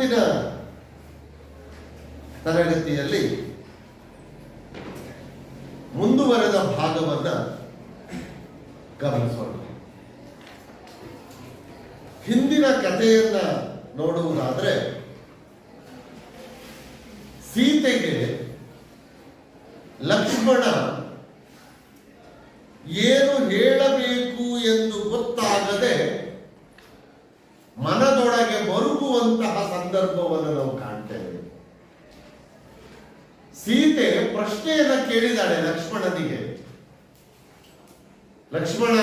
ಇವತ್ತಿನ ತರಗತಿಯಲ್ಲಿ ಮುಂದುವರೆದ ಭಾಗವನ್ನ ಗಮನಿಸೋಣ. ಹಿಂದಿನ ಕಥೆಯನ್ನ ನೋಡುವುದಾದ್ರೆ, ಸೀತೆಗೆ ಲಕ್ಷ್ಮಣ ಏನು ಹೇಳಬೇಕು ಎಂದು ಗೊತ್ತಾಗದೆ ಮನದೊಳಗೆ ಮರುಗುವಂತಹ ಸಂದರ್ಭವನ್ನು ನಾವು ಕಾಣ್ತೇವೆ. ಸೀತೆ ಪ್ರಶ್ನೆಯನ್ನ ಕೇಳಿದಾಳೆ ಲಕ್ಷ್ಮಣನಿಗೆ. ಲಕ್ಷ್ಮಣ,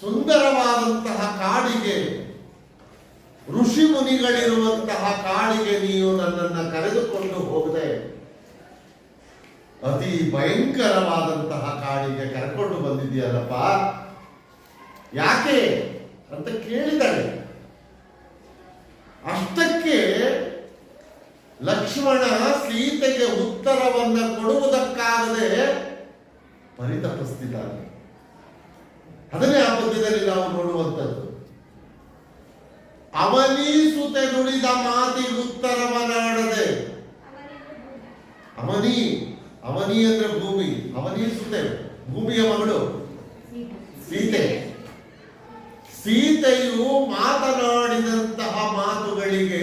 ಸುಂದರವಾದಂತಹ ಕಾಡಿಗೆ, ಋಷಿ ಮುನಿಗಳಿರುವಂತಹ ಕಾಡಿಗೆ ನೀವು ನನ್ನನ್ನು ಕರೆದುಕೊಂಡು ಹೋಗದೆ ಅತಿ ಭಯಂಕರವಾದಂತಹ ಕಾಡಿಗೆ ಕರ್ಕೊಂಡು ಬಂದಿದೆಯಲ್ಲಪ್ಪ, ಯಾಕೆ ಅಂತ ಕೇಳಿದಾಳೆ. ಅಷ್ಟಕ್ಕೆ ಲಕ್ಷ್ಮಣ ಸೀತೆಗೆ ಉತ್ತರವನ್ನ ಕೊಡುವುದಕ್ಕಾಗದೆ ಪರಿತಪಿಸ್ತಿದ್ದಾನೆ. ಅದನ್ನೇ ಆ ಪದ್ಯದಲ್ಲಿ ನಾವು ನೋಡುವಂಥದ್ದು. ಅವನೀಸುತೆ ನುಡಿದ ಮಾತಿಗೆ ಉತ್ತರವನಾಡದೆ. ಅವನಿ ಅಂದ್ರೆ ಭೂಮಿ, ಅವನೀಸುತೆ ಭೂಮಿಯ ಮಗಳು ಸೀತೆ. ಸೀತೆಯು ಮಾತನಾಡಿದಂತಹ ಮಾತುಗಳಿಗೆ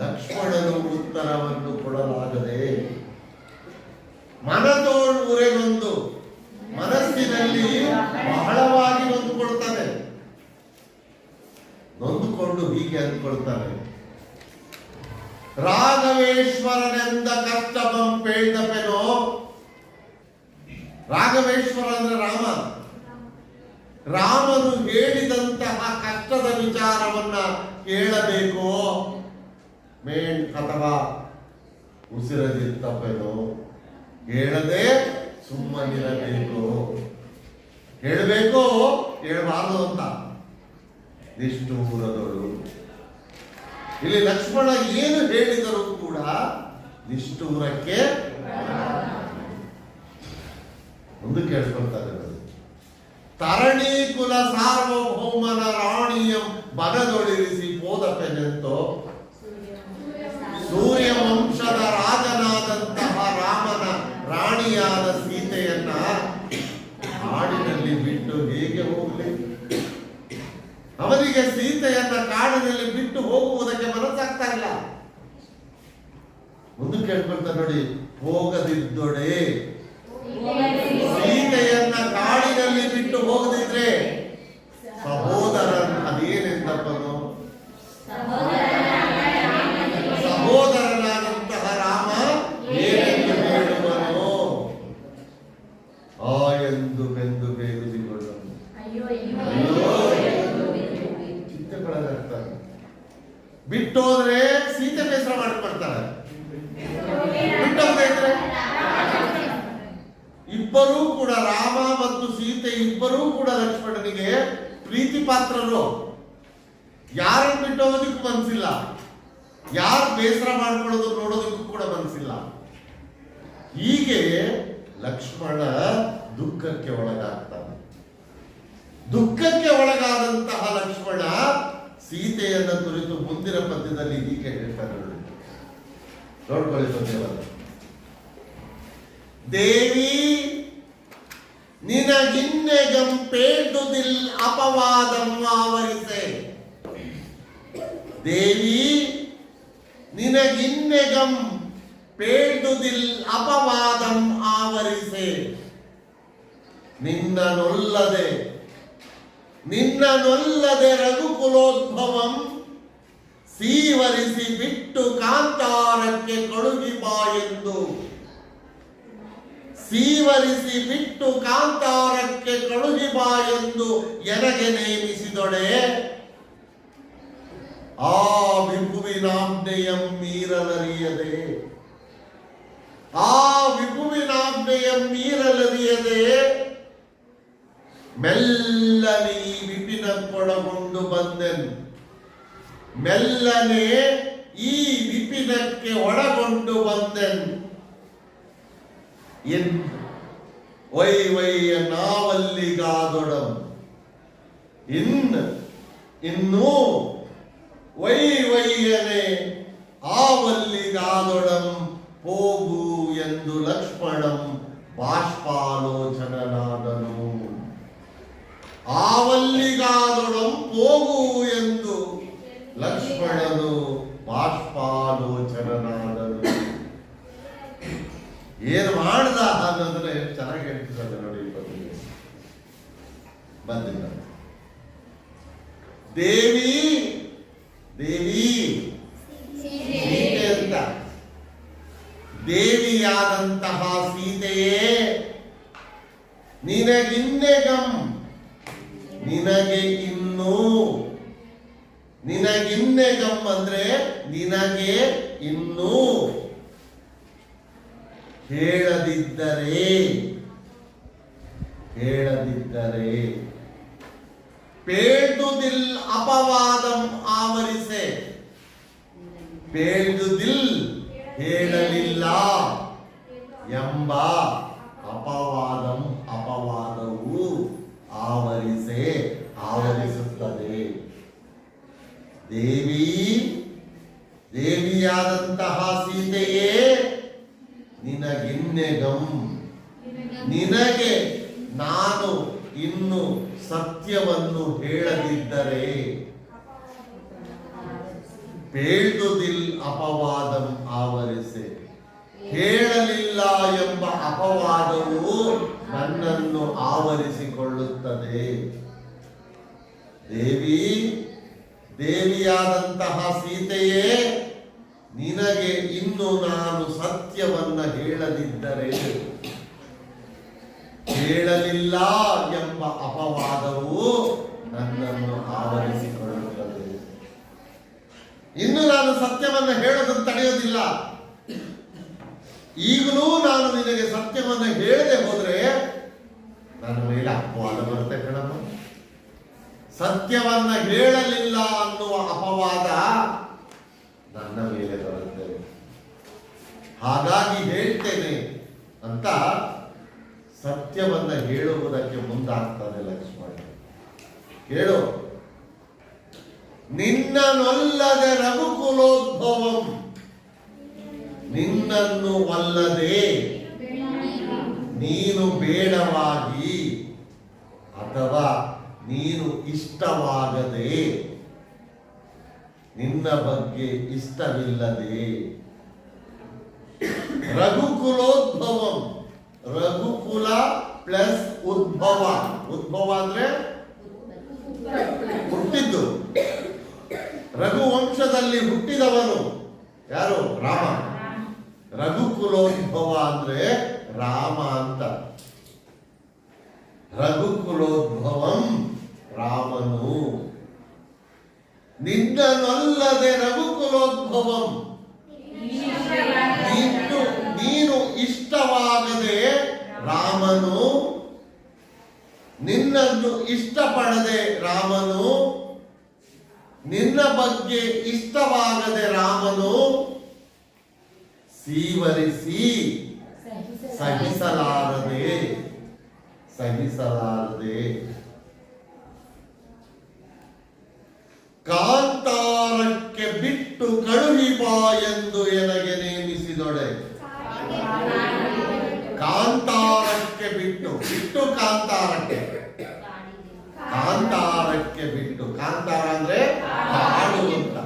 ಲಕ್ಷ್ಮಣನು ಉತ್ತರವನ್ನು ಕೊಡಲಾಗದೆ ಮನದೋಳುರೆಗೊಂದು ಮನಸ್ಸಿನಲ್ಲಿ ಬಹಳವಾಗಿ ನೊಂದುಕೊಳ್ತಾನೆ. ನೊಂದುಕೊಂಡು ಹೀಗೆ ಅಂದ್ಕೊಳ್ತಾನೆ, ರಾಘವೇಶ್ವರನೆಂದ ಕಷ್ಟಪಂ ಪೇಳ್ದಪೆನೋ. ರಾಘವೇಶ್ವರ ಅಂದ್ರೆ ರಾಮ. ರಾಮನು ಹೇಳಿದಂತಹ ಕಷ್ಟದ ವಿಚಾರವನ್ನ ಕೇಳಬೇಕೋ ಮೇಣ್ ಅಥವಾ ಉಸಿರದಿತ್ತಪ್ಪೇನೋ, ಹೇಳದೆ ಸುಮ್ಮನಿರಬೇಕು. ಹೇಳಬೇಕೋ ಹೇಳಬಾರದು ಅಂತ ನಿಷ್ಠೂರದಳು. ಇಲ್ಲಿ ಲಕ್ಷ್ಮಣ ಏನು ಹೇಳಿದರೂ ಕೂಡ ನಿಷ್ಠೂರಕ್ಕೆ ಒಂದು ಕೇಳ್ಕೊಳ್ತಾರೆ. ತರಣಿ ಕುಲ ಸಾರ್ವಭೌಮನ ರಾಣಿಯಂ ಬನದೊಳಿರಿಸಿ ಪೋದಪೆನೆಂತೋ. ಸೂರ್ಯ ವಂಶದ ರಾಜನಾದಂತಹ ರಾಮನ ರಾಣಿಯಾದ ಸೀತೆಯನ್ನ ಕಾಡಿನಲ್ಲಿ ಬಿಟ್ಟು ಹೇಗೆ ಹೋಗಲಿ? ಅವನಿಗೆ ಸೀತೆಯನ್ನ ಕಾಡಿನಲ್ಲಿ ಬಿಟ್ಟು ಹೋಗುವುದಕ್ಕೆ ಮನಸ್ಸಾಗ್ತಾ ಇಲ್ಲ. ಮುಂದೆ ಕೇಳ್ಕೊಳ್ತಾರೆ ನೋಡಿ, ಹೋಗದಿದ್ದೊಡೆ. ಸೀತೆಯನ್ನ ಕಾಡಿನಲ್ಲಿ ಬಿಟ್ಟು ಹೋಗದಿದ್ರೆ ಸಹೋದರನ್ ಅದೇನೆಂದಪ್ಪನು, ಸಹೋದರನಾದಂತಹ ರಾಮ ಏನೆಂದು ಹೇಳುವನು? ಆ ಎಂದು ಬೆಂದು ಬೇಗುದಿಕೊಳ್ಳನು. ಚಿತ್ತಗಳಾಗ್ತಾರೆ. ಬಿಟ್ಟೋದ್ರೆ ಸೀತೆ ಬೇಸರ ಮಾಡ್ಕೊಳ್ತಾರೆ. ಬಿಟ್ಟೋದ್ರೆ ಇಬ್ಬರೂ ಕೂಡ, ರಾಮ ಮತ್ತು ಸೀತೆ ಇಬ್ಬರೂ ಕೂಡ ಲಕ್ಷ್ಮಣನಿಗೆ ಪ್ರೀತಿ ಪಾತ್ರರು. ಯಾರನ್ನು ಬಿಟ್ಟು ಹೋಗೋದಕ್ಕೂ ಮನಸ್ಸಿಲ್ಲ, ಯಾರು ಬೇಸರ ಮಾಡ್ಕೊಳ್ಳೋದು ನೋಡೋದಕ್ಕೂ ಕೂಡ ಮನಸ್ಸಿಲ್ಲ. ಹೀಗೆ ಲಕ್ಷ್ಮಣ ದುಃಖಕ್ಕೆ ಒಳಗಾಗ್ತಾನೆ. ದುಃಖಕ್ಕೆ ಒಳಗಾದಂತಹ ಲಕ್ಷ್ಮಣ ಸೀತೆಯನ್ನ ಕುರಿತು ಮುಂದಿನ ಪದ್ಯದಲ್ಲಿ ಹೀಗೆ ಹೇಳ್ತಾನೆ. ನೋಡ್ಕೊಳ್ಳಿ ಪದ್ಯವನ್ನು. ದೇವಿ ನಿನಗಿನ್ನೆಗಂ ಪೇಡುದಿಲ್ ಅಪವಾದಂ ಆವರಿಸೆ. ದೇವಿ ನಿನಗಿನ್ನೆಗಂ ಪೇಡುದಿಲ್ ಅಪವಾದಂ ಆವರಿಸೆ. ನಿನ್ನನೊಲ್ಲದೆ ರಘುಕುಲೋದ್ಭವಂ ಸೀವರಿಸಿ ಬಿಟ್ಟು ಕಾಂತಾರಕ್ಕೆ ಕಳುಹಿ ಬಾ ಎಂದು. ಸೀವರಿಸಿ ಬಿಟ್ಟು ಕಾಂತಾರಕ್ಕೆ ಕಳುಹಿ ಬಾ ಎಂದು ಎನಗೆ ನೇಮಿಸಿದೊಡೆ. ಆ ವಿಭುವಿನಾಜ್ಞೆಯಂ ಮೀರಲರಿಯದೆ, ಆ ವಿಭುವಿನಾಜ್ಞೆಯಂ ಮೀರಲರಿಯದೆ ಮೆಲ್ಲನೆ ಈ ವಿಪಿನಕ್ಕೊಳಗೊಂಡು ಬಂದೆನು. ಮೆಲ್ಲನೆ ಈ ವಿಪಿನಕ್ಕೆ ಒಳಗೊಂಡು ಬಂದೆನು. ವೈವಯ್ಯ ನಾವಲ್ಲಿಗಾದೊಡಂ. ಇನ್ನೂ ವೈ ವೈಯನೆ ಆವಲ್ಲಿಗಾದೊಡಂ ಹೋಗು ಎಂದು ಲಕ್ಷ್ಮಣಂ ಬಾಷ್ಪಾಲೋಚನನಾದನು. ಆವಲ್ಲಿಗಾದೊಡಂ ಹೋಗು ಎಂದು ಲಕ್ಷ್ಮಣನು ಬಾಷ್ಪಾಲೋಚನನಾದನು. ಏನು ಮಾಡ್ದ ಅನ್ನೋದ್ರೆ ಚೆನ್ನಾಗಿ ಹೇಳ್ತಿದ್ದಾರೆ ನೋಡಿ. ಬಂದಿಲ್ಲ ದೇವಿ ದೇವಿ ಸೀತೆ ಅಂತ. ದೇವಿಯಾದಂತಹ ಸೀತೆಯೇ ನಿನಗಿನ್ನೆಗಂ, ನಿನಗೆ ಇನ್ನು, ನಿನಗಿನ್ನೆಗಂ ಅಂದ್ರೆ ನಿನಗೆ ಇನ್ನು ಹೇಳದಿದ್ದರೆ, ಹೇಳದಿದ್ದರೆ ಪೇಳ್ದುದಿಲ್ ಅಪವಾದಂ ಆವರಿಸೆ. ಪೇಳ್ದುದಿಲ್ ಹೇಳಲಿಲ್ಲ ಎಂಬ ಅಪವಾದಂ, ಅಪವಾದವು ಆವರಿಸೆ, ಆವರಿಸುತ್ತದೆ. ದೇವಿ, ದೇವಿಯಾದಂತಹ ಸೀತೆಯೇ ನಿನಗಿನ್ನೆಗಂ, ನಿನಗೆ ನಾನು ಇನ್ನು ಸತ್ಯವನ್ನು ಹೇಳದಿದ್ದರೆ, ಪೇಳ್ದುದಿಲ್ ಅಪವಾದಂ ಆವರಿಸೆ, ಹೇಳಲಿಲ್ಲ ಎಂಬ ಅಪವಾದವು ನನ್ನನ್ನು ಆವರಿಸಿಕೊಳ್ಳುತ್ತದೆ. ದೇವಿ, ದೇವಿಯಾದಂತಹ ಸೀತೆಯೇ ನಿನಗೆ ಇನ್ನು ನಾನು ಸತ್ಯವನ್ನ ಹೇಳದಿದ್ದರೆ, ಹೇಳಲಿಲ್ಲ ಎಂಬ ಅಪವಾದವು ನನ್ನನ್ನು ಆವರಿಸಿಕೊಳ್ಳುತ್ತದೆ. ಇನ್ನು ನಾನು ಸತ್ಯವನ್ನ ಹೇಳೋದನ್ನು ತಡೆಯೋದಿಲ್ಲ. ಈಗಲೂ ನಾನು ನಿನಗೆ ಸತ್ಯವನ್ನ ಹೇಳದೆ ಹೋದ್ರೆ ನನ್ನ ಮೇಲೆ ಅಪವಾದ ಬರುತ್ತೆ ಕಣಮ್ಮ. ಸತ್ಯವನ್ನ ಹೇಳಲಿಲ್ಲ ಅನ್ನುವ ಅಪವಾದ ನನ್ನ ಮೇಲೆ ಬರುತ್ತೆ. ಹಾಗಾಗಿ ಹೇಳ್ತೇನೆ ಅಂತ ಸತ್ಯವನ್ನ ಹೇಳುವುದಕ್ಕೆ ಮುಂದಾಗ್ತಾನೆ ಲಕ್ಷ್ಮಣ. ಕೇಳು, ನಿನ್ನನ್ನೊಲ್ಲದೆ ರಘುಕುಲೋದ್ಭವಂ, ನಿನ್ನನ್ನು ಒಲ್ಲದೆ ನೀನು ಬೇಡವಾಗಿ ಅಥವಾ ನೀನು ಇಷ್ಟವಾಗದೆ, ನಿನ್ನ ಬಗ್ಗೆ ಇಷ್ಟವಿಲ್ಲದೆ, ರಘುಕುಲೋದ್ಭವಂ, ರಘುಕುಲ ಪ್ಲಸ್ ಉದ್ಭವ. ಉದ್ಭವ ಅಂದ್ರೆ ಹುಟ್ಟಿದ್ದು. ರಘುವಂಶದಲ್ಲಿ ಹುಟ್ಟಿದವನು ಯಾರು? ರಾಮ. ರಘುಕುಲೋದ್ಭವ ಅಂದ್ರೆ ರಾಮ ಅಂತ. ರಘುಕುಲೋದ್ಭವಂ ರಾಮನು. ನಿನ್ನನ್ನೊಲ್ಲದೆ ರಘುಕುಲೋದ್ಭವಂ, ನೀನು ಇಷ್ಟವಾಗದೆ ರಾಮನು, ನಿನ್ನನ್ನು ಇಷ್ಟಪಡದೆ ರಾಮನು, ನಿನ್ನ ಬಗ್ಗೆ ಇಷ್ಟವಾಗದೆ ರಾಮನು ಸೀವರಿಸಿ ಸಹಿಸಲಾರದೆ, ಸಹಿಸಲಾರದೆ ಕಾಂತಾರಕ್ಕೆ ಬಿಟ್ಟು ಕಳುಹಿ ಬಾ ಎಂದು ಎನಗೆ ನೇಮಿಸಿದೊಡೆ. ಕಾಂತಾರಕ್ಕೆ ಬಿಟ್ಟು, ಬಿಟ್ಟು ಕಾಂತಾರಕ್ಕೆ, ಕಾಂತಾರಕ್ಕೆ ಬಿಟ್ಟು, ಕಾಂತಾರ ಅಂದ್ರೆ ಕಾಡು ಅಂತ,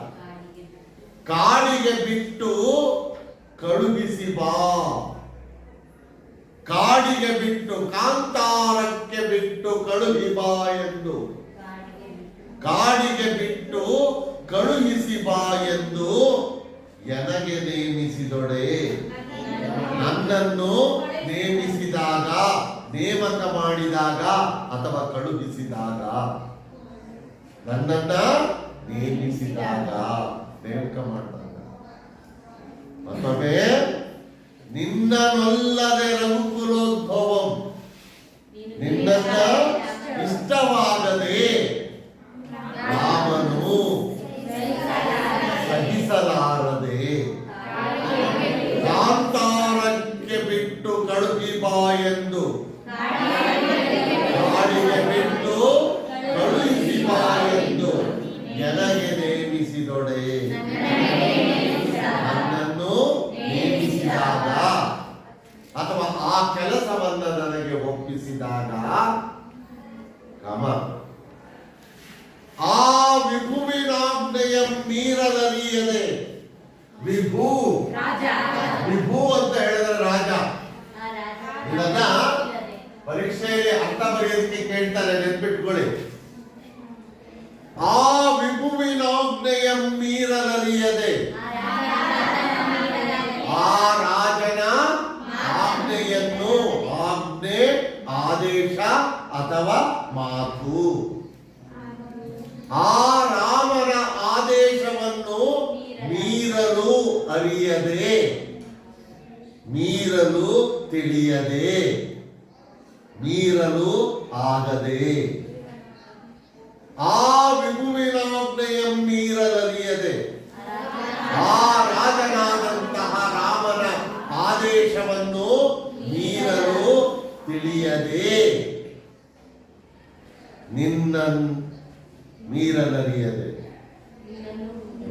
ಕಾಡಿಗೆ ಬಿಟ್ಟು ಕಳುಹಿಸಿ ಬಾ. ಕಾಡಿಗೆ ಬಿಟ್ಟು, ಕಾಂತಾರಕ್ಕೆ ಬಿಟ್ಟು ಕಳುಹಿ ಬಾ ಎಂದು, ಕಾಡಿಗೆ ಬಿಟ್ಟು ಕಳುಹಿಸಿ ಬಾ ಎಂದು ಎನಗೆ ನೇಮಿಸಿದೊಡೆ. ನನ್ನನ್ನು ನೇಮಿಸಿದಾಗ, ನೇಮಕ ಮಾಡಿದಾಗ ಅಥವಾ ಕಳುಹಿಸಿದಾಗ, ನನ್ನನ್ನ ನೇಮಿಸಿದಾಗ, ನೇಮಕ ಮಾಡಿದಾಗ. ಮತ್ತೊಮ್ಮೆ, ನಿನ್ನನ್ನೊಲ್ಲದೆ ರಘುಕುಲೋದ್ಭವಂ, ನಿನ್ನನ್ನ ಇಷ್ಟವಾಗದೆ ರಾಮನು ಸಹಿಸಲಾರದೆ ಕಾಂತಾರಕ್ಕೆ ಬಿಟ್ಟು ಕಳುಹಿ ಬಾ ಎಂದು, ಕಾಡಿಗೆ ಬಿಟ್ಟು ಕಳುಹಿಸಿ ಬಾ ಎಂದು ಎನಗೆ ನೇಮಿಸಿದ ನೇಮಿಸಿದೊಡೆ, ನನ್ನನ್ನು ನೇಮಿಸಿದಾಗ ಅಥವಾ ಆ ಕೆಲಸವನ್ನ ನನಗೆ ಒಪ್ಪಿಸಿದಾಗ ಕ್ರಮ ಆ ವಿಭುವಿನಾಜ್ಞೆಯ ಮೀರಲರಿಯದೆ. ವಿಭು ವಿಭು ಅಂತ ಹೇಳಿದ್ರೆ ರಾಜ. ಇದನ್ನ ಪರೀಕ್ಷೆಯಲ್ಲಿ ಅರ್ಥ ಬರೆಯೋದಕ್ಕೆ ಕೇಳ್ತಾರೆ, ನೆನ್ಪಿಟ್ಕೊಳ್ಳಿ. ಆ ವಿಭುವಿನಾಜ್ಞೆಯ ಮೀರಲರಿಯದೆ, ಆ ರಾಜನ ಆಜ್ಞೆಯನ್ನು, ಆಜ್ಞೆ ಆದೇಶ ಅಥವಾ ಮಾತು, ಆ ರಾಮನ ಆದೇಶವನ್ನು ಮೀರಲು ಅರಿಯದೆ, ಮೀರಲು ತಿಳಿಯದೆ, ಮೀರಲು ಆಗದೆ, ಆ ವಿಭುವಿನಾಜ್ಞೆಯ ಮೀರಲರಿಯದೆ, ಆ ರಾಜನಾದಂತಹ ರಾಮನ ಆದೇಶವನ್ನು ಮೀರಲು ತಿಳಿಯದೆ, ನಿನ್ನ ಮೀರಲರಿಯದೆ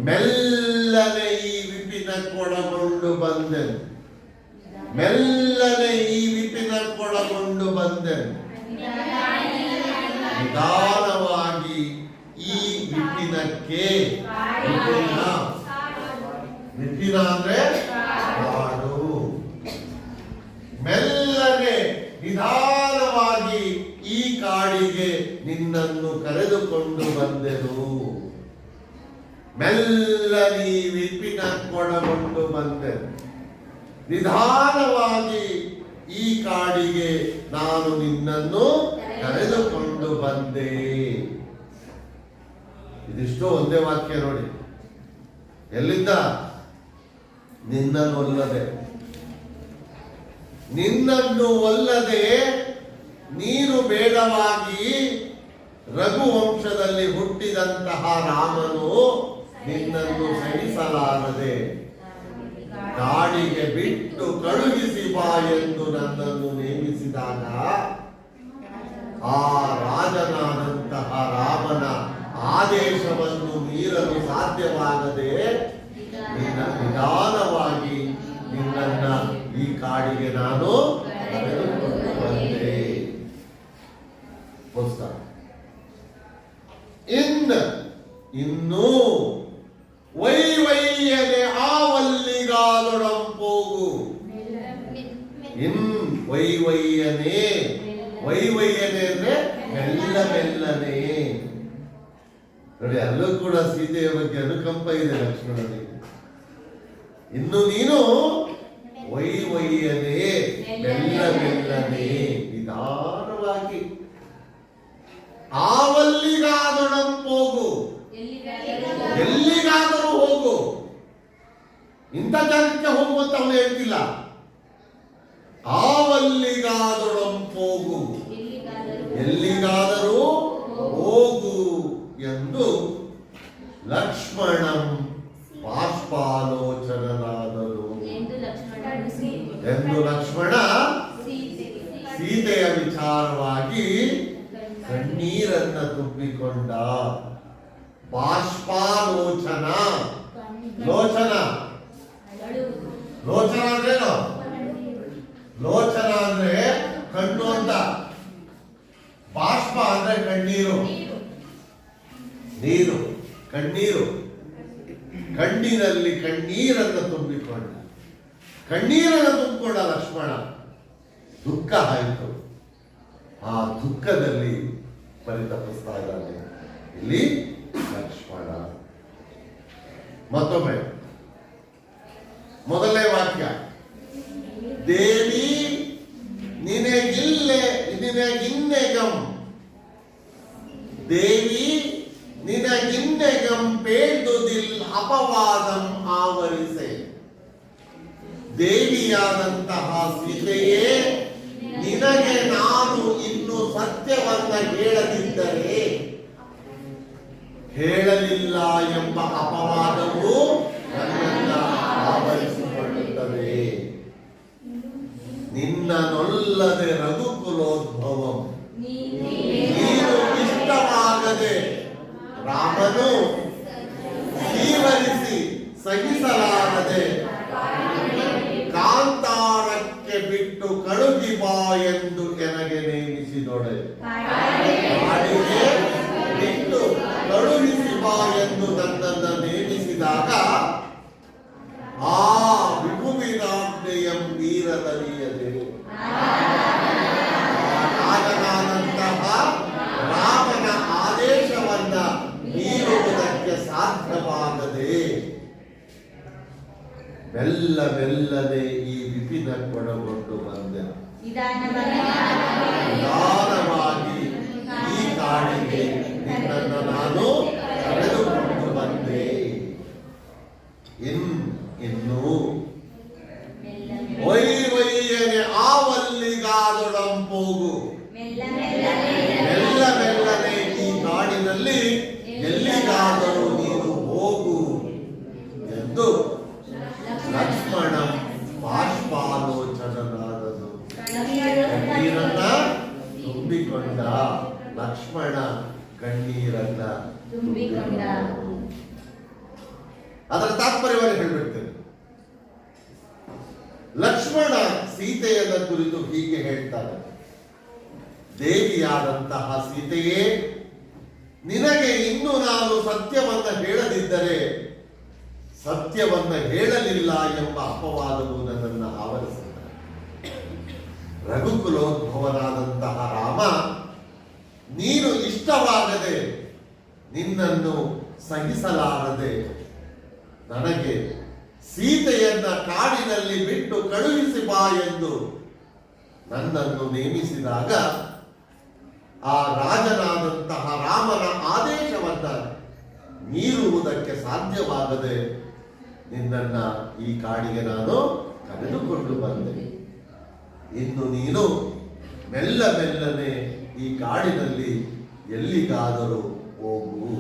ಮೆಲ್ಲನೆ ಈ ವಿಪಿನ ಕೊಡಗೊಂಡು ಬಂದೆನು, ಮೆಲ್ಲನೆ ಈ ವಿಪಿನ ಕೊಡಗೊಂಡು ಬಂದೆನು, ನಿಧಾನವಾಗಿ ಈ ವಿಪಿನಕ್ಕೆ, ವಿಪಿನ ಅಂದ್ರೆ ಕಾಡು, ಮೆಲ್ಲನೆ ನಿಧಾನವಾಗಿ ಈ ಕಾಡಿಗೆ ನಿನ್ನನ್ನು ಕರೆದುಕೊಂಡು ಬಂದೆನು. ಮೆಲ್ಲನೆ ವಿಪಿನ ಕೊಡಗೊಂಡು ಬಂದೆನು, ನಿಧಾನವಾಗಿ ಈ ಕಾಡಿಗೆ ನಾನು ನಿನ್ನನ್ನು ಕರೆದುಕೊಂಡು ಬಂದೆ. ಇದಿಷ್ಟು ಒಂದೇ ವಾಕ್ಯ ನೋಡಿ. ಎಲ್ಲಿಂದ? ನಿನ್ನನ್ನು ಒಲ್ಲದೆ, ನಿನ್ನನ್ನು ಒಲ್ಲದೆ ನೀನು ಬೇಡವಾಗಿ ರಘುವಂಶದಲ್ಲಿ ಹುಟ್ಟಿದಂತಹ ರಾಮನು ನಿನ್ನನ್ನು ಸಹಿಸಲಾರದೆ ಕಾಡಿಗೆ ಬಿಟ್ಟು ಕಳುಹಿಸಿ ಬಾ ಎಂದು ನನ್ನನ್ನು ನೇಮಿಸಿದಾಗ ಆ ರಾಜನಾದಂತಹ ರಾಮನ ಆದೇಶವನ್ನು ಮೀರಲು ಸಾಧ್ಯವಾಗದೆ ನಿಧಾನವಾಗಿ ನಿನ್ನನ್ನ ಈ ಕಾಡಿಗೆ ನಾನು ಬಂದೆ. ಪುಸ್ತಕ ಇನ್ನು ವೈವಯ್ಯನೆ ಆವಲ್ಲಿಗಾದೊಡಂಪೋಗು. ವೈವಯ್ಯನೆ, ವೈವಯ್ಯನೆ ಅಂದ್ರೆ ಮೆಲ್ಲ ಮೆಲ್ಲನೆ. ನೋಡಿ, ಅಲ್ಲೂ ಕೂಡ ಸೀತೆಯ ಬಗ್ಗೆ ಅನುಕಂಪ ಇದೆ ಲಕ್ಷ್ಮಣನಿಗೆ. ಇನ್ನು ನೀನು ವೈವಯ್ಯನೆ, ಮೆಲ್ಲ ಮೆಲ್ಲನೆ, ನಿಧಾನವಾಗಿ ಆವಲ್ಲಿಗಾದೊಡಂಪೋಗು, ಎಲ್ಲಿಗಾದರೂ ಹೋಗು. ಇಂಥ ಜಾಗಕ್ಕೆ ಹೋಗುವಂತ ಅವನು ಹೇಳ್ತಿಲ್ಲ. ಆವಲ್ಲಿಗಾದೊಡಂಪೋಗು, ಎಲ್ಲಿಗಾದರೂ ಹೋಗು ಎಂದು ಲಕ್ಷ್ಮಣಂ ಬಾಷ್ಪಾಲೋಚನನಾದನು ಎಂದು ಲಕ್ಷ್ಮಣ ಸೀತೆಯ ವಿಚಾರವಾಗಿ ಕಣ್ಣೀರನ್ನ ತುಂಬಿಕೊಂಡ. ಬಾಷ್ಪಾಲೋಚನ, ಲೋಚನ, ಲೋಚನ ಅಂದ್ರೇನು? ಲೋಚನ ಅಂದ್ರೆ ಕಣ್ಣು ಅಂತ, ಬಾಷ್ಪ ಅಂದ್ರೆ ಕಣ್ಣೀರು, ನೀರು, ಕಣ್ಣೀರು. ಕಣ್ಣಿನಲ್ಲಿ ಕಣ್ಣೀರನ್ನು ತುಂಬಿಕೊಂಡ, ಕಣ್ಣೀರನ್ನು ತುಂಬಿಕೊಂಡ ಲಕ್ಷ್ಮಣ. ದುಃಖ ಆಯಿತು. ಆ ದುಃಖದಲ್ಲಿ ಪರಿತಪಿಸ್ತಾ ಇದ್ದಾನೆ ಇಲ್ಲಿ ಲಕ್ಷ್ಮಣ. ಮತ್ತೊಮ್ಮೆ ಮೊದಲನೇ ವಾಕ್ಯ, ದೇವಿ ನಿನಗಿನ್ನೆಗಂ, ದೇವಿ ನಿನಗಿನ್ನೆಗಂ ಪೇದುದಿಲ್ ಅಪವಾದಂ ಆವರಿಸೆ. ದೇವಿಯಾದಂತಹ ಸೀತೆಯೇ, ನಿನಗೆ ನಾನು ಇನ್ನು ಸತ್ಯವನ್ನ ಹೇಳದಿದ್ದರೆ, ಹೇಳಲಿಲ್ಲ ಎಂಬ ಅಪವಾದವು ನನ್ನನ್ನ ಆವರಿಸಿಕೊಳ್ಳುತ್ತದೆ. ನಿನ್ನನೊಲ್ಲದೆ ರಘುಕುಲೋದ್ಭವಂ, ನೀನು ಇಷ್ಟವಾಗದೆ ರಾಮನು ವೈವರಿಸಿ ಸಹಿಸಲಾರದೆ ಕಾಂತಾರಕ್ಕೆ ಬಿಟ್ಟು ಕಳುಗಿ ಬಾ ಎಂದು ಎನಗೆ ನೇಮಿಸಿದೊಡೆ. ಕಾಡಿಗೆ ಬಿಟ್ಟು ಕಳುಹಿಸಿ ಬಾ ಎಂದು ನನ್ನನ್ನು ನೇಮಿಸಿದಾಗ ಆ ವಿಭುವಿನಾಜ್ಞೆಯಂ ಮೀರದರಿಯದೆ ರಾಜನಾದಂತಹ ರಾಮನ ಆದೇಶವನ್ನ ಮೀರುವುದಕ್ಕೆ ಸಾಧ್ಯವಾಗದೆ ಮೆಲ್ಲ ಮೆಲ್ಲನೆ ಈ ವಿಪಿನ ಕೊಡಗೊಂಡು ಬಂದೆ. ನಿಧಾನವಾಗಿ ಈ ಕಾಡಿಗೆ ನಿನ್ನನ್ನು ನಾನು ಕರೆದುಕೊಂಡು ಬಂದೆ. ಇನ್ನು ಒಯ್ಯನೆ ಆವಲ್ಲಿಗಾದೊಡಂಪೋಗು, ಮೆಲ್ಲ ಮೆಲ್ಲನೆ ಈ ಕಾಡಿನಲ್ಲಿ ಎಲ್ಲಿಗಾದರೂ ನೀನು ಹೋಗು ಎಂದು ಲಕ್ಷ್ಮಣ ಬಾಷ್ಪಾಲೋಚನಾದನು. ಕಣ್ಣೀರನ್ನ ತುಂಬಿಕೊಂಡ ಲಕ್ಷ್ಮಣ ಕಣ್ಣೀರನ್ನ ತುಂಬಿಕೊಂಡ. ಅದರ ತಾತ್ಪರ್ಯವನ್ನು ಹೇಳ್ಬಿಡ್ತೇನೆ. ಲಕ್ಷ್ಮಣ ಸೀತೆಯನ್ನ ಕುರಿತು ಹೀಗೆ ಹೇಳ್ತಾರೆ: ದೇವಿಯಾದಂತಹ ಸೀತೆಯೇ, ನಿನಗೆ ಇನ್ನು ನಾನು ಸತ್ಯವನ್ನ ಹೇಳದಿದ್ದರೆ ಸತ್ಯವನ್ನ ಹೇಳಲಿಲ್ಲ ಎಂಬ ಅಪವಾದವು ನನ್ನನ್ನು ಆವರಿಸುತ್ತದೆ. ರಘುಕುಲೋದ್ಭವನಾದಂತಹ ರಾಮ ನೀನು ಇಷ್ಟವಾಗದೆ, ನಿನ್ನನ್ನು ಸಹಿಸಲಾರದೆ ನನಗೆ ಸೀತೆಯನ್ನ ಕಾಡಿನಲ್ಲಿ ಬಿಟ್ಟು ಕಳುಹಿಸಿ ಬಾ ಎಂದು ನನ್ನನ್ನು ನೇಮಿಸಿದಾಗ ಆ ರಾಜನಾದಂತಹ ರಾಮನ ಆದೇಶವನ್ನ ಮೀರುವುದಕ್ಕೆ ಸಾಧ್ಯವಾಗದೆ ನಿನ್ನನ್ನ ಈ ಕಾಡಿಗೆ ನಾನು ಕರೆದುಕೊಂಡು ಬಂದೆ. ಇನ್ನು ನೀನು ಮೆಲ್ಲ ಮೆಲ್ಲನೆ ಈ ಕಾಡಿನಲ್ಲಿ ಎಲ್ಲಿಗಾದರೂ ಹೋಗು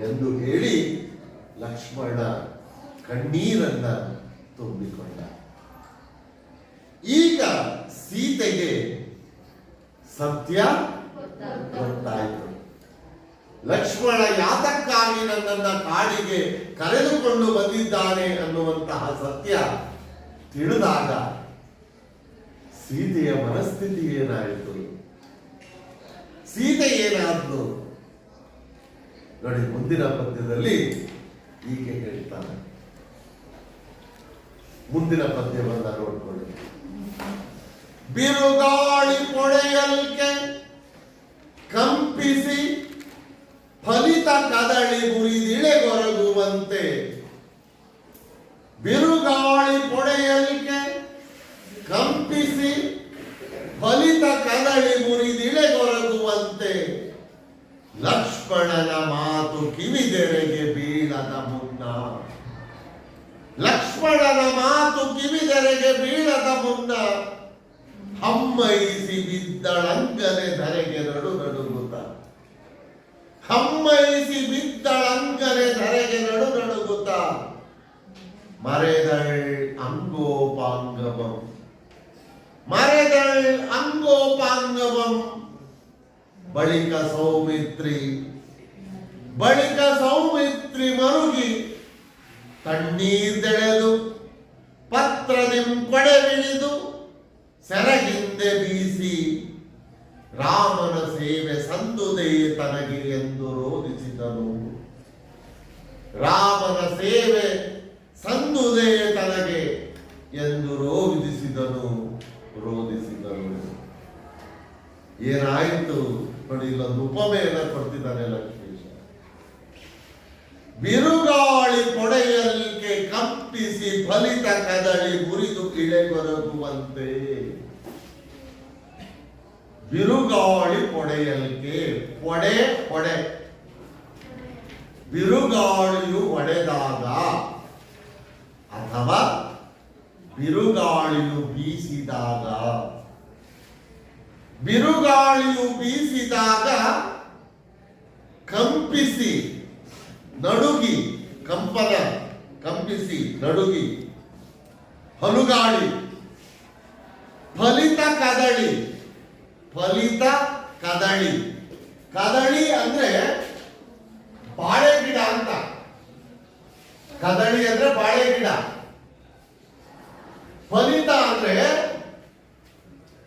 ಎಂದು ಹೇಳಿ ಲಕ್ಷ್ಮಣ ಕಣ್ಣೀರನ್ನ ತುಂಬಿಕೊಂಡ. ಈಗ ಸೀತೆಗೆ ಸತ್ಯ ಗೊತ್ತಾಯಿತು. ಲಕ್ಷ್ಮಣ ಯಾತಕ್ಕಾಗಿ ನನ್ನನ್ನ ಕಾಡಿಗೆ ಕರೆದುಕೊಂಡು ಬಂದಿದ್ದಾನೆ ಅನ್ನುವಂತಹ ಸತ್ಯ ತಿಳಿದಾಗ ಸೀತೆಯ ಮನಸ್ಥಿತಿ ಏನಾಯಿತು, ಸೀತೆ ಏನಾದ್ರು ನೋಡಿ. ಮುಂದಿನ ಪದ್ಯದಲ್ಲಿ ಹೀಗೆ ಹೇಳ್ತಾನೆ. ಮುಂದಿನ ಪದ್ಯವನ್ನ ನೋಡ್ಕೊಳ್ಳಿ. ಬಿರುಗಾಳಿ ಪೊಳೆಯಲ್ಕೆ ಕಂಪಿಸಿ ಫಲಿತ ಕದಳಿ ಮುರಿದಿಳೆಗೊರಗುವಂತೆ, ಬಿರುಗಾಳಿ ಪೊಳೆಯಲ್ಕೆ ಕಂಪಿಸಿ ಫಲಿತ ಕದಳಿ ಮುರಿದಿಳೆಗೊರಗುವಂತೆ, ಲಕ್ಷ್ಮಣನ ಮಾತು ಕಿವಿದೆರೆಗೆ ಬೀಳದ ಮುನ್ನ, ಲಕ್ಷ್ಮಣನ ಮಾತು ಕಿವಿದೆರೆಗೆ ಬೀಳದ ಮುನ್ನ ಹಮ್ಮೈಸಿ ಬಿದ್ದಳಂಗನೆ ಧರೆಗೆ ನಡು ನಡುಗುತ್ತ, ಹಮ್ಮೈಸಿ ಬಿದ್ದಳಂಗನೆ ಧರೆಗೆ ನಡು ನಡುಗುತ್ತ, ಮರೆದಳ್ ಅಂಗೋಪಾಂಗವಂ, ಮರೆದಳ್ ಅಂಗೋಪಾಂಗವಂ, ಬಳಿಕ ಸೌಮಿತ್ರಿ ಮರುಗಿ ತಣ್ಣೀರ್ದೆಳೆದು ಪತ್ರದಿಂ ಕೊಡೆವಿಳಿದು ಸೆರಗಿಂದೆ ಬೀಸಿ ರಾಮನ ಸೇವೆ ಸಂದುದೇ ತನಗೆ ಎಂದು ರೋಧಿಸಿದನು. ರಾಮನ ಸೇವೆ ಸಂದುದೇ ತನಗೆ ಎಂದು ರೋಧಿಸಿದನು. ಏನಾಯಿತು ನೋಡಿ, ಇಲ್ಲೊಂದು ಉಪಮೆಯನ್ನ ಕೊಡ್ತಿದ್ದಾನೆ ಲಕ್ಷ್ಮೀಶ. ಬಿರುಗಾಳಿ ಪೊಡೆಯಲ್ಕೆ ಕಂಪಿಸಿ ಫಲಿತ ಕದಳಿ ಮುರಿದು ಇಳೆಗೊರಗುವಂತೆ. ಬಿರುಗಾಳಿ ಪೊಡೆಯಲ್ಕೆ, ಪೊಡೆ ಪೊಡೆ, ಬಿರುಗಾಳಿಯು ಒಡೆದಾಗ ಅಥವಾ ಬಿರುಗಾಳಿಯು ಬೀಸಿದಾಗ, ಬಿರುಗಾಳಿಯು ಬೀಸಿದಾಗ ಕಂಪಿಸಿ ನಡುಗಿ, ಕಂಪನ, ಕಂಪಿಸಿ ನಡುಗಿ, ಹಲುಗಾಳಿ, ಫಲಿತ ಕದಳಿ, ಫಲಿತ ಕದಳಿ, ಕದಳಿ ಅಂದ್ರೆ ಬಾಳೆ ಗಿಡ ಅಂತ. ಕದಳಿ ಅಂದ್ರೆ ಬಾಳೆ ಗಿಡ. ಫಲಿತ ಅಂದ್ರೆ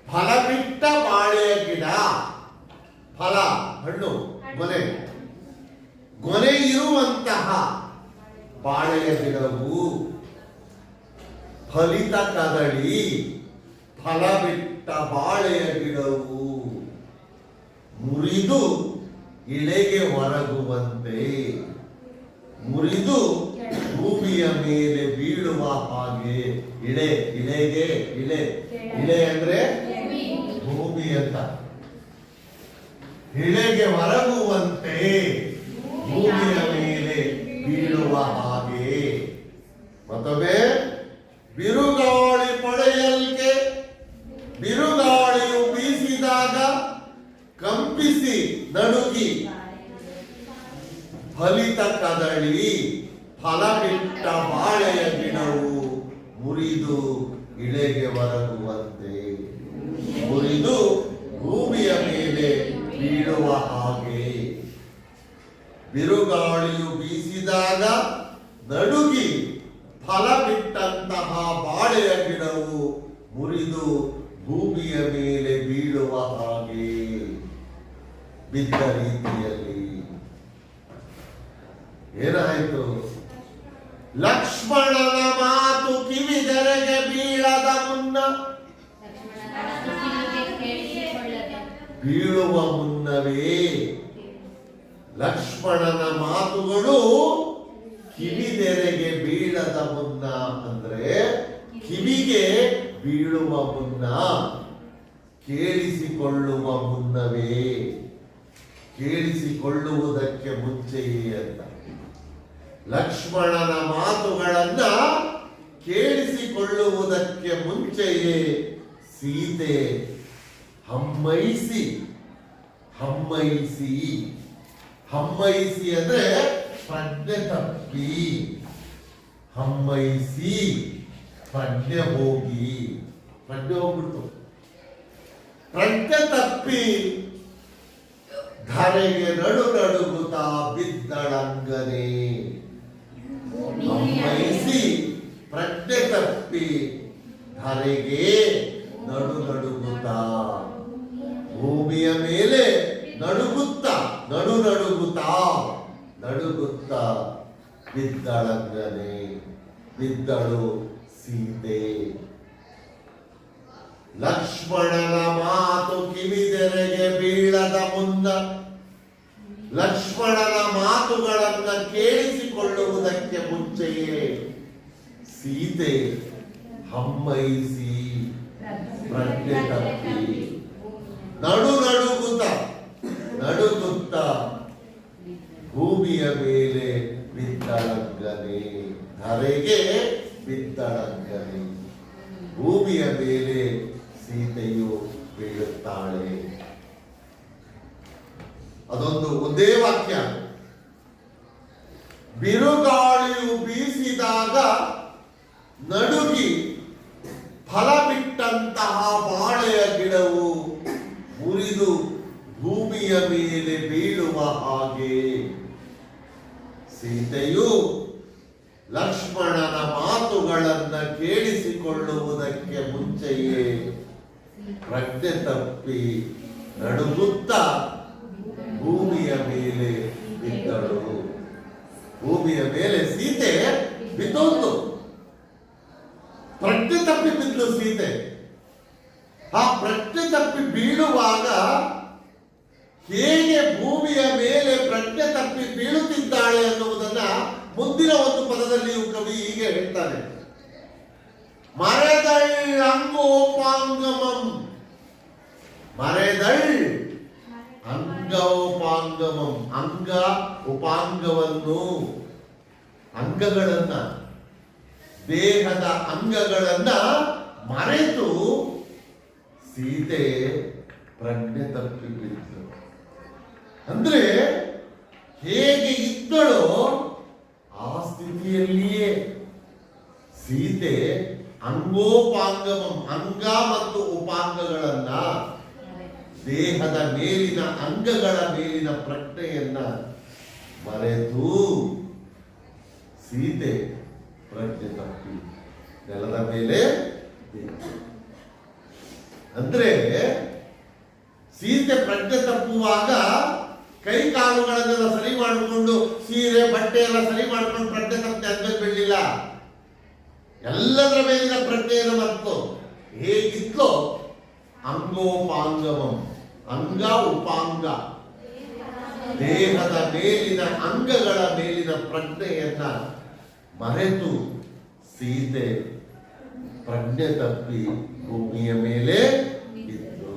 ಫಲ ಬಿಟ್ಟ ಬಾಳೆಯ ಗಿಡ. ಫಲ ಹಣ್ಣು, ಗೊನೆ, ಗೊನೆ ಇರುವಂತಹ ಬಾಳೆಯ ಗಿಡವು ಫಲಿತ ಕದಳಿ, ಫಲ ಬಿಟ್ಟ ಬಾಳೆಯ ಗಿಡವು ಮುರಿದು ಇಳೆಗೆ ಹೊರಗುವಂತೆ, ಮುರಿದು ಭೂಮಿಯ ಮೇಲೆ ಬೀಳುವ ಹಾಗೆ. ಇಳೆಗೆ ಇಳೆ ಅಂದ್ರೆ ಭೂಮಿ ಅಂತ. ಇಳೆಗೆ ಹೊರಗುವಂತೆ ಭೂಮಿಯ ಮೇಲೆ ಬೀಳುವ ಹಾಗೆ. ಮತ್ತೊಮ್ಮೆ ಬಿರುಗಾಳಿ ಪಡೆಯಲ್ಕೆ, ಬಿರುಗಾಳಿಯು ಬೀಸಿದಾಗ ಕಂಪಿಸಿ ನಡುಗಿ ಫಲಿತ ಕದಳಿ, ಫಲ ಬಿಟ್ಟ ಬಾಳೆಯ ಗಿಡವು ಮುರಿದು ಇಳೆಗೆ ಹೊರಗುವಂತೆ, ಮುರಿದು ಭೂಮಿಯ ಮೇಲೆ ಬೀಳುವ ಹಾಗೆ. ಬಿರುಗಾಳಿಯು ಬೀಸಿದಾಗ ನಡುಗಿ ಫಲ ಬಿಟ್ಟಂತಹ ಬಾಳೆಯ ಗಿಡವು ಮುರಿದು ಭೂಮಿಯ ಮೇಲೆ ಬೀಳುವ ಹಾಗೆ ಬಿದ್ದ ರೀತಿಯಲ್ಲಿ ಏನಾಯಿತು? ಲಕ್ಷ್ಮಣನ ಮಾತು ಕಿವಿದೆರೆಗೆ ಬೀಳದ ಮುನ್ನ, ಬೀಳುವ ಮುನ್ನವೇ ಲಕ್ಷ್ಮಣನ ಮಾತುಗಳು ಕಿವಿದೆರೆಗೆ ಬೀಳದ ಮುನ್ನ ಅಂದ್ರೆ ಕಿವಿಗೆ ಬೀಳುವ ಮುನ್ನ, ಕೇಳಿಸಿಕೊಳ್ಳುವ ಮುನ್ನವೇ, ಕೇಳಿಸಿಕೊಳ್ಳುವುದಕ್ಕೆ ಮುಂಚೆಯೇ ಅಂತ. ಲಕ್ಷ್ಮಣನ ಮಾತುಗಳನ್ನ ಕೇಳಿಸಿಕೊಳ್ಳುವುದಕ್ಕೆ ಮುಂಚೆಯೇ ಸೀತೆ ಹಮ್ಮೈಸಿ, ಹಮ್ಮೈಸಿ, ಹಮ್ಮೈಸಿ ಅಂದ್ರೆ ಪ್ರಜ್ಞೆ ತಪ್ಪಿ, ಹಮ್ಮೈಸಿ ಪ್ರಜ್ಞೆ ಹೋಗಿ, ಪ್ರಜ್ಞೆ ಹೋಗ್ಬಿಡ್ತು, ಪ್ರಜ್ಞೆ ತಪ್ಪಿ ಧರೆಗೆ ನಡುಗುತ್ತಾ ಬಿದ್ದಳಂಗನೆ. ಹಮ್ಮೈಸಿ ಪ್ರಜ್ಞೆ ತಪ್ಪಿ ಧರೆಗೆ ನಡುಗುತ್ತಾ, ಭೂಮಿಯ ಮೇಲೆ ನಡುಗುತ್ತಾ ಬಿದ್ದಳಂಗನೆ, ಬಿದ್ದಳು ಸೀತೆ. ಲಕ್ಷ್ಮಣನ ಮಾತು ಕಿವಿದೆರೆಗೆ ಬೀಳದ ಮುನ್ನ, ಲಕ್ಷ್ಮಣನ ಮಾತುಗಳನ್ನ ಕೇಳಿಸಿಕೊಳ್ಳುವುದಕ್ಕೆ ಮುಂಚೆಯೇ ಸೀತೆ ಹಮ್ಮೈಸಿ ಪ್ರಜ್ಞೆ ತಪ್ಪಿ ನಡುಗುತ್ತಾ ಭೂಮಿಯ ಮೇಲೆ ಬಿದ್ದಳಂಗನೆ, ಧರೆಗೆ ಬಿದ್ದಳಂಗನೆ, ಭೂಮಿಯ ಮೇಲೆ ಸೀತೆಯು ಬೀಳುತ್ತಾಳೆ. ಅದೊಂದು ಒಂದೇ ವಾಕ್ಯ. ಬಿರುಗಾಳಿಯು ಬೀಸಿದಾಗ ನಡುಗಿ ಫಲ ಬಿಟ್ಟಂತಹ ಬಾಳೆಯ ಗಿಡವು ಮುರಿದು ಭೂಮಿಯ ಮೇಲೆ ಬೀಳುವ ಹಾಗೆ ಸೀತೆಯು ಲಕ್ಷ್ಮಣನ ಮಾತುಗಳನ್ನ ಕೇಳಿಸಿಕೊಳ್ಳುವುದಕ್ಕೆ ಮುಂಚೆಯೇ ಪ್ರಜ್ಞೆ ತಪ್ಪಿ ನಡುಗುತ್ತಾ ಭೂಮಿಯ ಮೇಲೆ ಬಿದ್ದಳು. ಭೂಮಿಯ ಮೇಲೆ ಸೀತೆ ಬಿದ್ದೋದು, ಪ್ರಜ್ಞೆ ತಪ್ಪಿ ಬಿದ್ದು ಸೀತೆ. ಆ ಪ್ರಜ್ಞೆ ತಪ್ಪಿ ಬೀಳುವಾಗ ಹೇಗೆ ಭೂಮಿಯ ಮೇಲೆ ಪ್ರಜ್ಞೆ ತಪ್ಪಿ ಬೀಳುತ್ತಿದ್ದಾಳೆ ಅನ್ನುವುದನ್ನ ಮುಂದಿನ ಒಂದು ಪದದಲ್ಲಿಯೂ ಕವಿ ಹೀಗೆ ಹೇಳ್ತಾನೆ. ಮರೆದಳ್ ಅಂಗೋಪಾಂಗಮಂ, ಮರೆದಳ್ ಅಂಗೋಪಾಂಗಮಂ, ಅಂಗ ಉಪಾಂಗವನ್ನು, ಅಂಗಗಳನ್ನ, ದೇಹದ ಅಂಗಗಳನ್ನ ಮರೆತು ಸೀತೆ ಪ್ರಜ್ಞೆ ತಪ್ಪಿ ಬಿದ್ದು. ಅಂದ್ರೆ ಹೇಗೆ ಇದ್ದಳೋ ಆ ಸ್ಥಿತಿಯಲ್ಲಿಯೇ ಸೀತೆ ಅಂಗೋಪಾಂಗಮಂ, ಅಂಗ ಮತ್ತು ಉಪಾಂಗಗಳನ್ನ, ದೇಹದ ಮೇಲಿನ ಅಂಗಗಳ ಮೇಲಿನ ಪ್ರಜ್ಞೆಯನ್ನ ಮರೆತು ಸೀತೆ ಪ್ರಜ್ಞೆ ತಪ್ಪಿ ನೆಲದ ಮೇಲೆ ಬಿದ್ದರು. ಅಂದ್ರೆ ಸೀತೆ ಪ್ರಜ್ಞೆ ತಪ್ಪುವಾಗ ಕೈ ಕಾಲುಗಳನ್ನೆಲ್ಲ ಸರಿ ಮಾಡಿಕೊಂಡು ಸೀರೆ ಬಟ್ಟೆ ಎಲ್ಲ ಸರಿ ಮಾಡ್ಕೊಂಡು ಪ್ರಜ್ಞೆ ತಪ್ಪಿ ಅಂದ್ಮೇಲೆ ಬೀಳಲಿಲ್ಲ. ಎಲ್ಲದರ ಮೇಲಿನ ಪ್ರಜ್ಞೆಯನ್ನು ಮತ್ತು ಹೇಗಿತ್ತೋ ಅಂಗೋಪಾಂಗಮಂ, ಅಂಗ ಉಪಾಂಗ, ದೇಹದ ಮೇಲಿನ ಅಂಗಗಳ ಮೇಲಿನ ಪ್ರಜ್ಞೆಯನ್ನ ಮರೆತು ಸೀತೆ ಪ್ರಜ್ಞೆ ತಪ್ಪಿ ಭೂಮಿಯ ಮೇಲೆ ಬಿದ್ದು.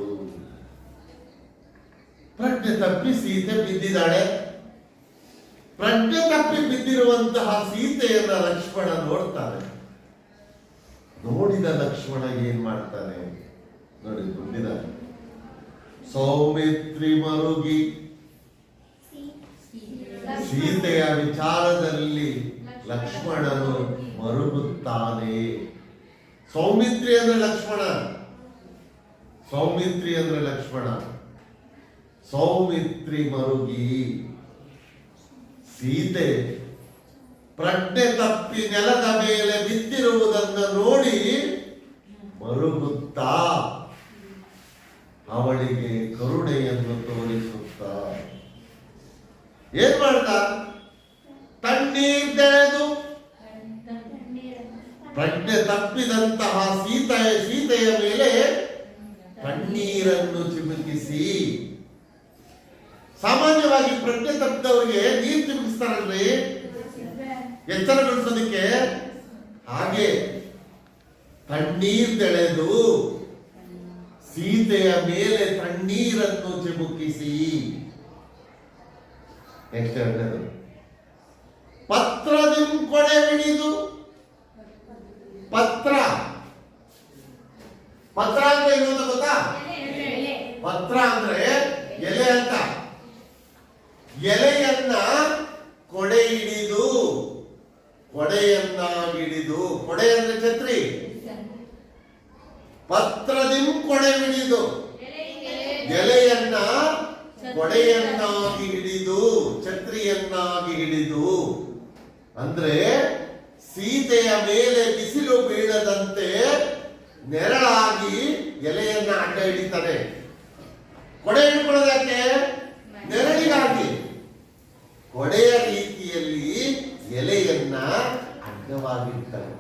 ಪ್ರಜ್ಞೆ ತಪ್ಪಿ ಸೀತೆ ಬಿದ್ದಿದ್ದಾಳೆ. ಪ್ರಜ್ಞೆ ತಪ್ಪಿ ಬಿದ್ದಿರುವಂತಹ ಸೀತೆಯನ್ನ ಲಕ್ಷ್ಮಣ ನೋಡ್ತಾನೆ. ನೋಡಿದ ಲಕ್ಷ್ಮಣ ಏನ್ ಮಾಡ್ತಾನೆ ನೋಡಿ, ಮುಂದಿನ ಸೌಮಿತ್ರಿ ಮರುಗಿ ಸೀತೆಯ ವಿಚಾರದಲ್ಲಿ ಲಕ್ಷ್ಮಣನು ಮರುಗುತ್ತಾನೆ. ಸೌಮಿತ್ರಿ ಅಂದ್ರೆ ಲಕ್ಷ್ಮಣ, ಸೌಮಿತ್ರಿ ಅಂದ್ರೆ ಲಕ್ಷ್ಮಣ. ಸೌಮಿತ್ರಿ ಮರುಗಿ ಸೀತೆ ಪ್ರಜ್ಞೆ ತಪ್ಪಿ ನೆಲದ ಮೇಲೆ ಬಿದ್ದಿರುವುದನ್ನು ನೋಡಿ ಮರುಗುತ್ತಾ ಅವಳಿಗೆ ಕರುಣೆಯನ್ನು ತೋರಿಸುತ್ತಾ ಏನ್ ಮಾಡ್ದ? ತಣ್ಣೀರ್ದೆಳೆದು ಪ್ರಜ್ಞೆ ತಪ್ಪಿದಂತಹ ಸೀತೆಯ ಮೇಲೆ ತಣ್ಣೀರನ್ನು ಚಿಮುಕಿಸಿ. ಸಾಮಾನ್ಯವಾಗಿ ಪ್ರಜ್ಞೆ ತಪ್ಪಿದವರಿಗೆ ನೀರು ಚಿಮುಕಿಸ್ತಾರಲ್ರಿ ಎಚ್ಚರಗೊಳಿಸೋದಕ್ಕೆ, ಹಾಗೆ ತಣ್ಣೀರ್ದೆಳೆದು ಸೀತೆಯ ಮೇಲೆ ತಣ್ಣೀರನ್ನು ಚಿಮುಕಿಸಿ. ನೆಕ್ಸ್ಟ್ ಎರಡನೇದು, ಪತ್ರದಿಂ ಕೊಡೆ ಹಿಡಿದು. ಪತ್ರ ಪತ್ರ ಅಂದ್ರೆ ಏನು ಅಂತ ಗೊತ್ತಾ? ಪತ್ರ ಅಂದ್ರೆ ಎಲೆ ಅಂತ. ಎಲೆಯನ್ನ ಕೊಡೆ ಹಿಡಿದು, ಕೊಡೆಯನ್ನಾಗಿ ಹಿಡಿದು, ಕೊಡೆ ಅಂದ್ರೆ ಛತ್ರಿ. ಪತ್ರದಿಂ ಕೊಡೆ ಹಿಡಿದು, ಎಲೆಯನ್ನ ಕೊಡೆಯನ್ನಾಗಿ ಹಿಡಿದು, ಛತ್ರಿಯನ್ನಾಗಿ ಹಿಡಿದು. ಅಂದ್ರೆ ಸೀತೆಯ ಮೇಲೆ ಬಿಸಿಲು ಬೀಳದಂತೆ ನೆರಳಾಗಿ ಎಲೆಯನ್ನ ಅಡ್ಡ ಹಿಡಿತಾನೆ. ಕೊಡೆ ಹಿಡ್ಕೊಳ್ಳೋದಕ್ಕೆ ನೆರಳಿಗಾಗಿ ಕೊಡೆಯ ರೀತಿಯಲ್ಲಿ ಎಲೆಯನ್ನ ಅಡ್ಡವಾಗಿರ್ತಾರೆ.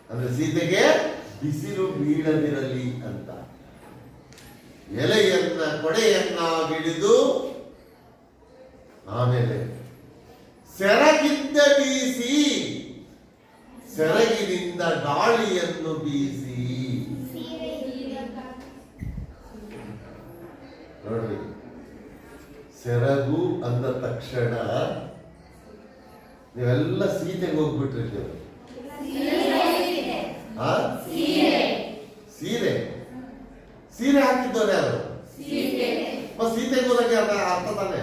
ಅಂದ್ರೆ ಸೀತೆಗೆ ಬಿಸಿಲು ಬೀಳದಿರಲಿ ಅಂತ ಎಲೆಯನ್ನ ಕೊಡೆಯನ್ನಾಗಿ ಹಿಡಿದು, ಆಮೇಲೆ ಸೆರಗಿಂದ ಬೀಸಿ, ಸೆರಗಿನಿಂದ ಗಾಳಿಯನ್ನು ಬೀಸಿ. ನೋಡ್ರಿ, ಸೆರಗು ಅಂದ ತಕ್ಷಣ ನೀವೆಲ್ಲ ಸೀತೆಗೆ ಹೋಗ್ಬಿಟ್ಟಿರ್ತೀವಿ. ಸೀರೆ ಸೀರೆ ಹಾಕಿದ್ದವ್ರು ಯಾರು? ಸೀತೆಗೆ ಹೋದಾಗ ಅರ್ಥ ತಾನೆ.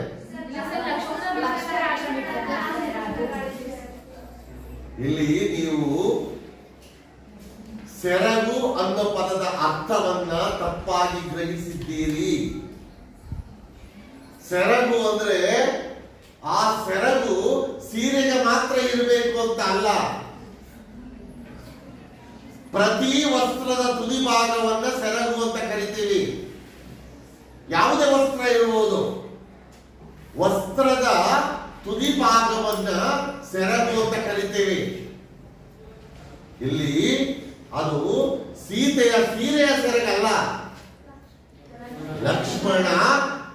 ಇಲ್ಲಿ ನೀವು ಸೆರಗು ಅನ್ನೋ ಪದದ ಅರ್ಥವನ್ನ ತಪ್ಪಾಗಿ ಗ್ರಹಿಸಿದ್ದೀರಿ. ಸೆರಗು ಅಂದ್ರೆ ಆ ಸೆರಗು ಸೀರೆಗೆ ಮಾತ್ರ ಇರಬೇಕು ಅಂತ ಅಲ್ಲ. ಪ್ರತಿ ವಸ್ತ್ರದ ತುದಿ ಭಾಗವನ್ನ ಸೆರಗು ಅಂತ ಕರಿತೀವಿ. ಯಾವುದೇ ವಸ್ತ್ರ ಇರಬಹುದು, ವಸ್ತ್ರದ ತುದಿ ಭಾಗವನ್ನ ಸೆರಗು ಅಂತ ಕರಿತೀವಿ. ಇಲ್ಲಿ ಅದು ಸೀತೆಯ ಸೀರೆಯ ಸೆರಗಲ್ಲ, ಲಕ್ಷ್ಮಣ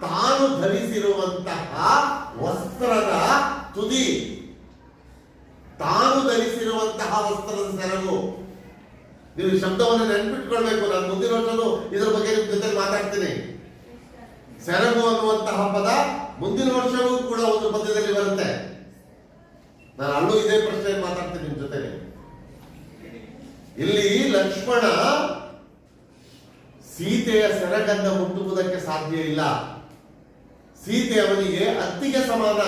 ತಾನು ಧರಿಸಿರುವಂತಹ ವಸ್ತ್ರದ ತುದಿ, ತಾನು ಧರಿಸಿರುವಂತಹ ವಸ್ತ್ರದ ಸೆರಗು. ನೀವು ಶಬ್ದವನ್ನು ನೆನ್ಪಿಟ್ಕೊಳ್ಬೇಕು. ನಾನು ಮುಂದಿನ ವರ್ಷನೂ ಇದರ ಬಗ್ಗೆ ನಿಮ್ ಜೊತೆ ಮಾತಾಡ್ತೀನಿ. ಸೆರಗು ಅನ್ನುವಂತಹ ಪದ ಮುಂದಿನ ವರ್ಷವೂ ಕೂಡ ಒಂದು ಪದ್ಯದಲ್ಲಿ ಬರುತ್ತೆ. ನಾನು ಅಲ್ಲೂ ಇದೇ ಪ್ರಶ್ನೆ ಮಾತಾಡ್ತೀನಿ ನಿಮ್ ಜೊತೆಗೆ. ಇಲ್ಲಿ ಲಕ್ಷ್ಮಣ ಸೀತೆಯ ಸೆರಗನ್ನ ಮುಟ್ಟುವುದಕ್ಕೆ ಸಾಧ್ಯ ಇಲ್ಲ. ಸೀತೆ ಅವನಿಗೆ ಅತ್ತಿಗೆ ಸಮಾನ.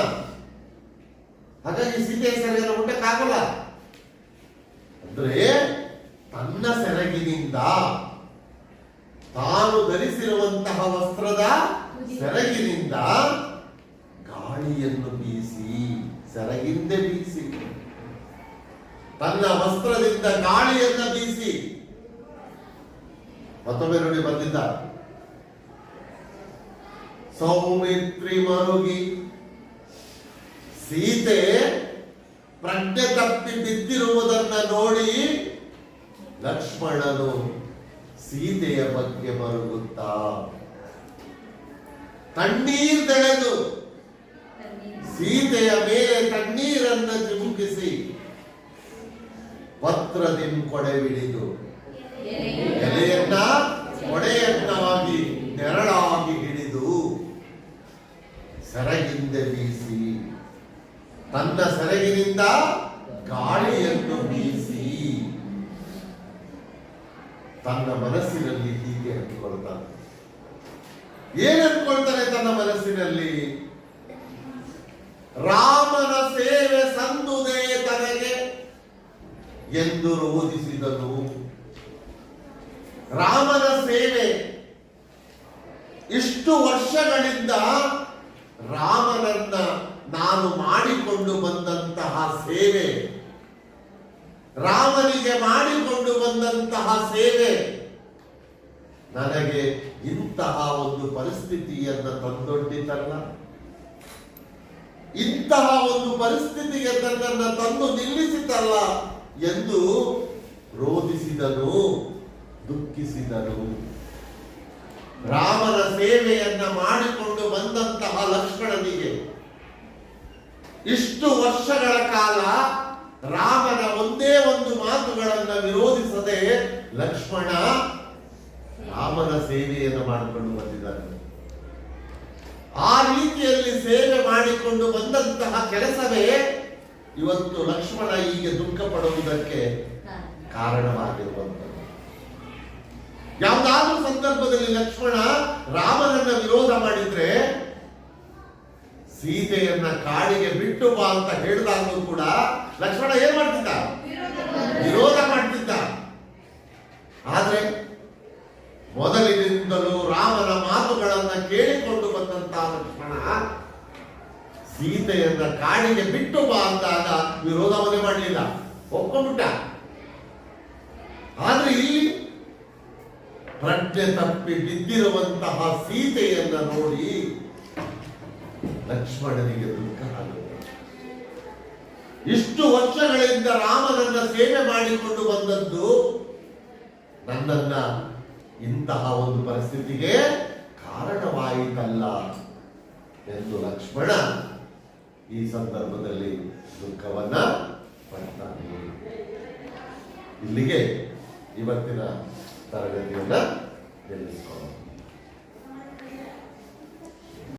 ಹಾಗಾಗಿ ಸೀತೆಯ ಸೆರಗನ್ನು ಮುಟ್ಟಕ್ಕಾಗಲ್ಲ. ಅಂದ್ರೆ ತನ್ನ ಸೆರಗಿನಿಂದ, ತಾನು ಧರಿಸಿರುವಂತಹ ವಸ್ತ್ರದ ಸೆರಗಿನಿಂದ ಗಾಳಿಯನ್ನು ಬೀಸಿ, ಸೆರಗಿಂದ ಬೀಸಿ. ತನ್ನ ವಸ್ತ್ರದಿಂದ ಗಾಳಿಯನ್ನ ಬೀಸಿ, ಮತ್ತೊಮ್ಮೆ ನೋಡಿ ಬಂದಿದ್ದ, ಸೌಮಿತ್ರಿ ಮರುಗಿ ಸೀತೆ ಪ್ರಜ್ಞೆ ತಪ್ಪಿ ಬಿದ್ದಿರುವುದನ್ನ ನೋಡಿ ಲಕ್ಷ್ಮಣನು ಸೀತೆಯ ಬಗ್ಗೆ ಮರುಗುತ್ತಾ ತಣ್ಣೀರ್ದೆಳೆದು ಸೀತೆಯ ಮೇಲೆ ತಣ್ಣೀರನ್ನ ಚಿಮುಕಿಸಿ ಪತ್ರದಿಂ ಕೊಡೆವಿಡಿದು ಎಲೆಯನ್ನ ಕೊಡೆಯನ್ನಾಗಿ ನೆರಳಾಗಿ ಹಿಡಿದು ಸೆರಗಿಂದ ಬೀಸಿ, ತನ್ನ ಸೆರಗಿನಿಂದ ಗಾಳಿಯನ್ನು ಬೀಸಿ ತನ್ನ ಮನಸ್ಸಿನಲ್ಲಿ ಹೀಗೆ ಅಂದುಕೊಳ್ತಾನೆ. ಏನ್ ಅಂದ್ಕೊಳ್ತಾನೆ ತನ್ನ ಮನಸ್ಸಿನಲ್ಲಿ? ರಾಮನ ಸೇವೆ ಸಂದುದೇ ತನಗೆ ಎಂದು ರೋಧಿಸಿದನು. ರಾಮನ ಸೇವೆ, ಇಷ್ಟು ವರ್ಷಗಳಿಂದ ರಾಮನನ್ನ ನಾನು ಮಾಡಿಕೊಂಡು ಬಂದಂತಹ ಸೇವೆ, ರಾಮನಿಗೆ ಮಾಡಿಕೊಂಡು ಬಂದಂತಹ ಸೇವೆ ನನಗೆ ಇಂತಹ ಒಂದು ಪರಿಸ್ಥಿತಿಯನ್ನ ತಂದೊಡ್ಡಿತಲ್ಲ, ಇಂತಹ ಒಂದು ಪರಿಸ್ಥಿತಿಗೆ ತನ್ನನ್ನು ತಂದು ನಿಲ್ಲಿಸಿತಲ್ಲ ಎಂದು ರೋಧಿಸಿದನು, ದುಃಖಿಸಿದನು. ರಾಮನ ಸೇವೆಯನ್ನ ಮಾಡಿಕೊಂಡು ಬಂದಂತಹ ಲಕ್ಷ್ಮಣನಿಗೆ ಇಷ್ಟು ವರ್ಷಗಳ ಕಾಲ ರಾಮನ ಒಂದೇ ಒಂದು ಮಾತುಗಳನ್ನ ವಿರೋಧಿಸದೆ ಲಕ್ಷ್ಮಣ ರಾಮನ ಸೇವೆಯನ್ನು ಮಾಡಿಕೊಂಡು ಬಂದಿದ್ದಾನೆ. ಆ ರೀತಿಯಲ್ಲಿ ಸೇವೆ ಮಾಡಿಕೊಂಡು ಬಂದಂತಹ ಕೆಲಸವೇ ಇವತ್ತು ಲಕ್ಷ್ಮಣ ಹೀಗೆ ದುಃಖ ಪಡುವುದಕ್ಕೆ ಕಾರಣವಾಗಿರುವಂಥದ್ದು. ಯಾವುದಾದ್ರೂ ಸಂದರ್ಭದಲ್ಲಿ ಲಕ್ಷ್ಮಣ ರಾಮನನ್ನ ವಿರೋಧ ಮಾಡಿದ್ರೆ, ಸೀತೆಯನ್ನ ಕಾಡಿಗೆ ಬಿಟ್ಟು ಬಾ ಅಂತ ಹೇಳಿದಾಗಲೂ ಕೂಡ ಲಕ್ಷ್ಮಣ ಏನ್ ಮಾಡ್ತಿದ್ದ? ವಿರೋಧ ಮಾಡ್ತಿದ್ದ. ಆದ್ರೆ ಮೊದಲಿನಿಂದಲೂ ರಾಮನ ಮಾತುಗಳನ್ನ ಕೇಳಿಕೊಂಡು ಬಂದಂತಹ ಲಕ್ಷ್ಮಣ ಸೀತೆಯನ್ನ ಕಾಡಿಗೆ ಬಿಟ್ಟು ಬಾ ಅಂದಾಗ ವಿರೋಧವನ್ನೇ ಮಾಡಲಿಲ್ಲ, ಒಪ್ಕೊಂಡ್ಬಿಟ್ಟ. ಆದ್ರೆ ಇಲ್ಲಿ ಪ್ರಜ್ಞೆ ತಪ್ಪಿ ಬಿದ್ದಿರುವಂತಹ ಸೀತೆಯನ್ನ ನೋಡಿ ಲಕ್ಷ್ಮಣನಿಗೆ ದುಃಖ ಆಗುತ್ತೆ. ಇಷ್ಟು ವರ್ಷಗಳಿಂದ ರಾಮನನ್ನ ಸೇವೆ ಮಾಡಿಕೊಂಡು ಬಂದದ್ದು ನನ್ನನ್ನ ಇಂತಹ ಒಂದು ಪರಿಸ್ಥಿತಿಗೆ ಕಾರಣವಾಯಿತಲ್ಲ ಎಂದು ಲಕ್ಷ್ಮಣ ಈ ಸಂದರ್ಭದಲ್ಲಿ ದುಃಖವನ್ನ ಪಡ್ತಾನೆ. ಇಲ್ಲಿಗೆ ಇವತ್ತಿನ ತರಗತಿಯನ್ನ ನಿಲ್ಲಿಸಿಕೊಳ್ಳೋಣ.